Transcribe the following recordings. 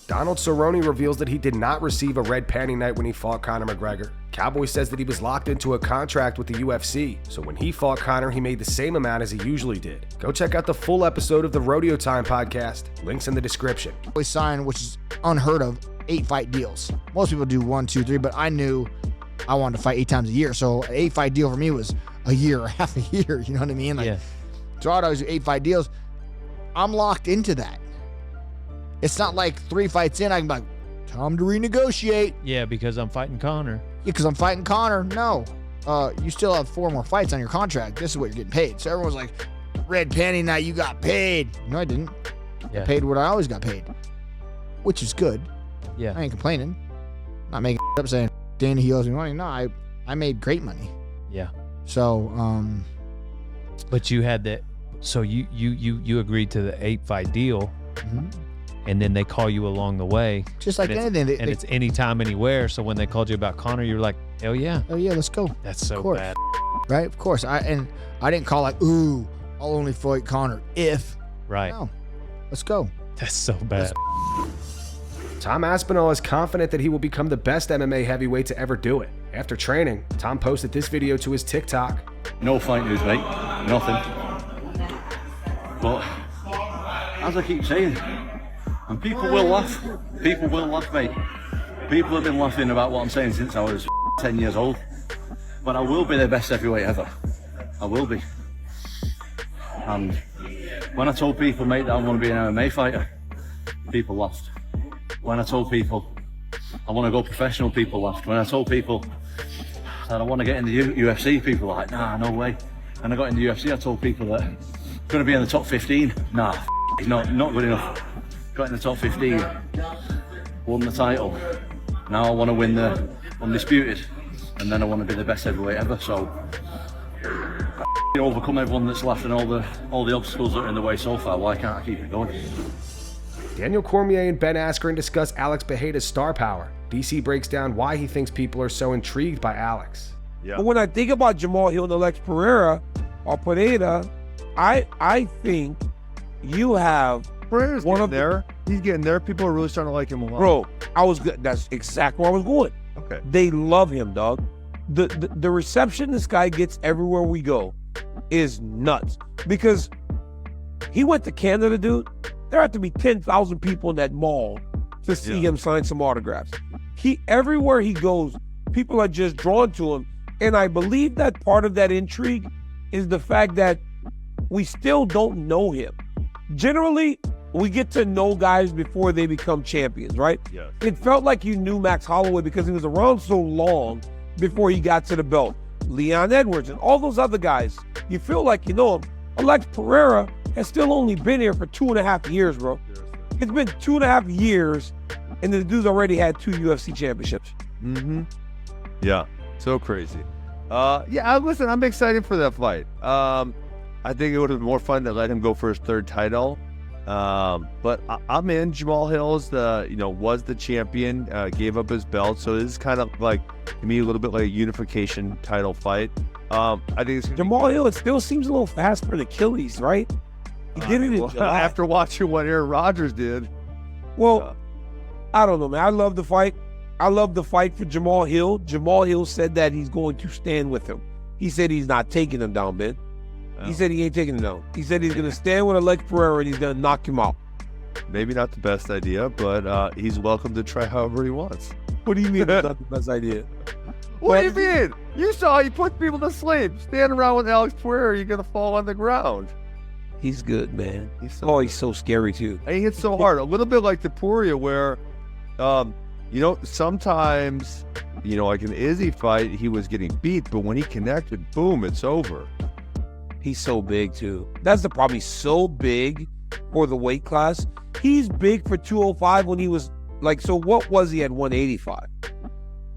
Donald Cerrone reveals that he did not receive a red panty night when he fought Conor McGregor. Cowboy says that he was locked into a contract with the UFC, so when he fought Conor, he made the same amount as he usually did. Go check out the full episode of the Rodeo Time podcast. Links in the description. We signed, which is unheard of, 8-fight deals. Most people do 1, 2, 3, but I knew I wanted to fight 8 times a year, so an 8-fight deal for me was a year or half a year, you know what I mean? Yeah. So I'd always do 8-fight deals. I'm locked into that. It's not like 3 fights in, I can be like, time to renegotiate. Yeah, because I'm fighting Conor. Yeah, because I'm fighting Conor. No. You still have 4 more fights on your contract. This is what you're getting paid. So everyone's like, red panty night, you got paid. No, I didn't. Yeah. I paid what I always got paid, which is good. Yeah. I ain't complaining. Not making up saying, Dana, he owes me money. No, I made great money. Yeah. So, But you had that. So you agreed to the 8-fight deal. Mm-hmm. And then they call you along the way. Just like anything. It's anytime, anywhere. So when they called you about Conor, you're like, hell yeah. Oh, yeah, let's go. That's so bad. Right? Of course. I didn't call like, ooh, I'll only fight Conor if. Right. No. Let's go. That's so bad. Tom Aspinall is confident that he will become the best MMA heavyweight to ever do it. After training, Tom posted this video to his TikTok. No fight news, mate. Nothing. But, as I keep saying, and people will laugh. People will laugh, mate. People have been laughing about what I'm saying since I was 10 years old. But I will be the best heavyweight ever. I will be. And when I told people, mate, that I want to be an MMA fighter, people laughed. When I told people I want to go professional, people laughed. When I told people that I want to get in the UFC, people were like, nah, no way. And I got in the UFC, I told people that I'm going to be in the top 15. Nah, it's not good enough. Got in the top 15, won the title. Now I want to win the Undisputed, and then I want to be the best heavyweight ever. So, overcome everyone that's laughed and all the obstacles that are in the way so far. Why can't I keep it going? Daniel Cormier and Ben Askren discuss Alex Pereira's star power. DC breaks down why he thinks people are so intrigued by Alex. Yeah. But when I think about Jamal Hill and Alex Pereira, I think you have Pereira's getting there. He's getting there. People are really starting to like him a lot. Bro, I was good. That's exactly where I was going. Okay. They love him, dog. The reception this guy gets everywhere we go is nuts. Because he went to Canada, dude. There had to be 10,000 people in that mall to see him sign some autographs. Everywhere he goes, people are just drawn to him. And I believe that part of that intrigue is the fact that we still don't know him. Generally, we get to know guys before they become champions, right? Yes. It felt like you knew Max Holloway because he was around so long before he got to the belt. Leon Edwards and all those other guys, you feel like you know him. Alex Pereira has still only been here for 2.5 years, bro. It's been 2.5 years, and the dude's already had 2 UFC championships. Mm-hmm. Yeah, so crazy. Listen, I'm excited for that fight. I think it would have been more fun to let him go for his 3rd title. But I'm in. Jamal Hill's was the champion, gave up his belt, so this is kind of like, to me, a little bit like a unification title fight. I think it's Jamal Hill, it still seems a little fast for the Achilles, right? He did it in July. After watching what Aaron Rodgers did. Well, I don't know, man. I love the fight. I love the fight for Jamal Hill. Jamal Hill said that he's going to stand with him. He said he's not taking him down, Ben. He said he ain't taking him down. He said he's going to stand with Alex Pereira and he's going to knock him out. Maybe not the best idea, but he's welcome to try however he wants. What do you mean it's not the best idea? What do you mean? You saw he put people to sleep. Stand around with Alex Pereira, you're going to fall on the ground. He's good, man. He's so scary, too. And he hits so hard. A little bit like Topuria, where, sometimes, like in the Izzy fight, he was getting beat, but when he connected, boom, it's over. He's so big, too. That's the problem. He's so big for the weight class. He's big for 205 when he was, so what was he at 185?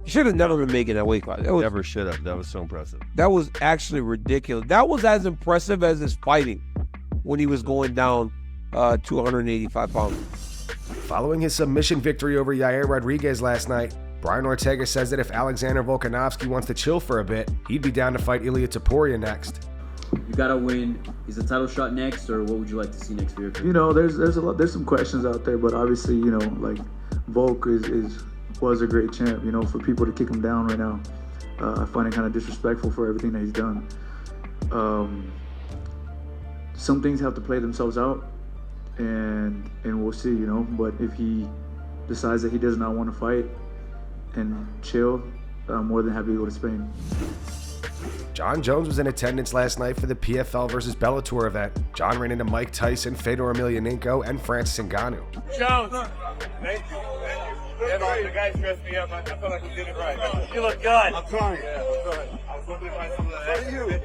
He should have never been making that weight class. Never should have. That was so impressive. That was actually ridiculous. That was as impressive as his fighting when he was going down to 185 pounds. Following his submission victory over Yair Rodriguez last night, Brian Ortega says that if Alexander Volkanovski wants to chill for a bit, he'd be down to fight Ilia Topuria next. You gotta win. Is the title shot next, or what would you like to see next for your career? There's some questions out there, but obviously, Volk was a great champ. You know, for people to kick him down right now, I find it kind of disrespectful for everything that he's done. Some things have to play themselves out, and we'll see, you know. But if he decides that he does not want to fight and chill, I'm more than happy to go to Spain. Jon Jones was in attendance last night for the PFL versus Bellator event. Jon ran into Mike Tyson, Fedor Emelianenko, and Francis Ngannou. Jones, thank you. Yeah, man, the guys dressed me up. I feel like we did it right. You look good. I'm trying. Yeah, I'm good. I was hoping to find some of that.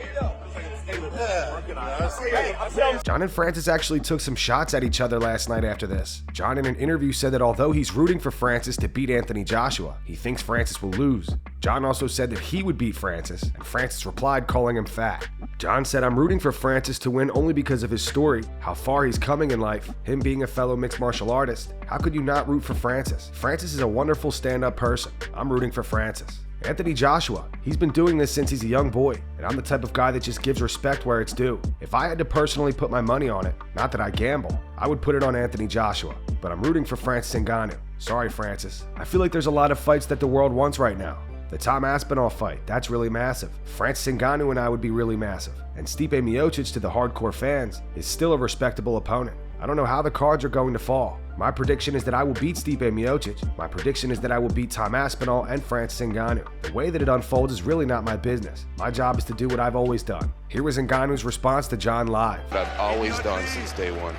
Jon and Francis actually took some shots at each other last night after this. Jon in an interview said that although he's rooting for Francis to beat Anthony Joshua, he thinks Francis will lose. Jon also said that he would beat Francis, and Francis replied calling him fat. Jon said, "I'm rooting for Francis to win only because of his story, how far he's coming in life, him being a fellow mixed martial artist. How could you not root for Francis? Francis is a wonderful stand-up person. I'm rooting for Francis." Anthony Joshua, he's been doing this since he's a young boy, and I'm the type of guy that just gives respect where it's due. If I had to personally put my money on it, not that I gamble, I would put it on Anthony Joshua, but I'm rooting for Francis Ngannou. Sorry, Francis. I feel like there's a lot of fights that the world wants right now. The Tom Aspinall fight, that's really massive. Francis Ngannou and I would be really massive. And Stipe Miocic, to the hardcore fans, is still a respectable opponent. I don't know how the cards are going to fall. My prediction is that I will beat Stipe Miocic. My prediction is that I will beat Tom Aspinall and Francis Ngannou. The way that it unfolds is really not my business. My job is to do what I've always done. Here was Ngannou's response to Jon live. What I've always done since day one.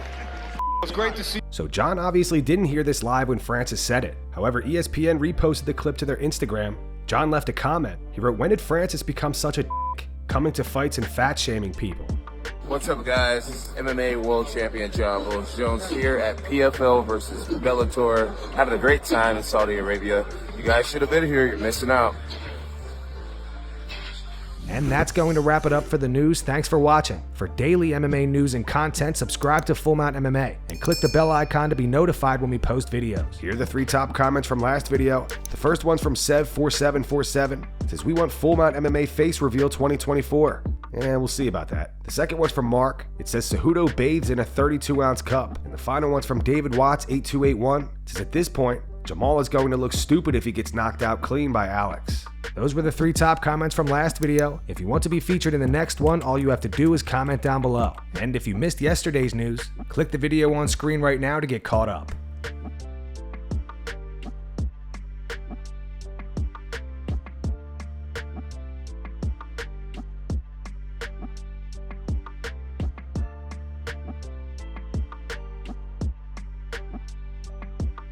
It's great to see. So Jon obviously didn't hear this live when Francis said it. However, ESPN reposted the clip to their Instagram. Jon left a comment. He wrote, "When did Francis become such a dick, coming to fights and fat shaming people?" What's up, guys? MMA World Champion Jon Jones here at PFL versus Bellator. Having a great time in Saudi Arabia. You guys should have been here. You're missing out. And that's going to wrap it up for the news. Thanks for watching. For daily MMA news and content, subscribe to Full Mount MMA and click the bell icon to be notified when we post videos. Here are the 3 top comments from last video. The first one's from Sev4747. It says, "We want Full Mount MMA face reveal 2024. And we'll see about that. The second one's from Mark. It says, "Cejudo bathes in a 32-ounce cup." And the final one's from David Watts 8281. It says, "At this point, Jamal is going to look stupid if he gets knocked out clean by Alex." Those were the 3 top comments from last video. If you want to be featured in the next one, all you have to do is comment down below. And if you missed yesterday's news, click the video on screen right now to get caught up.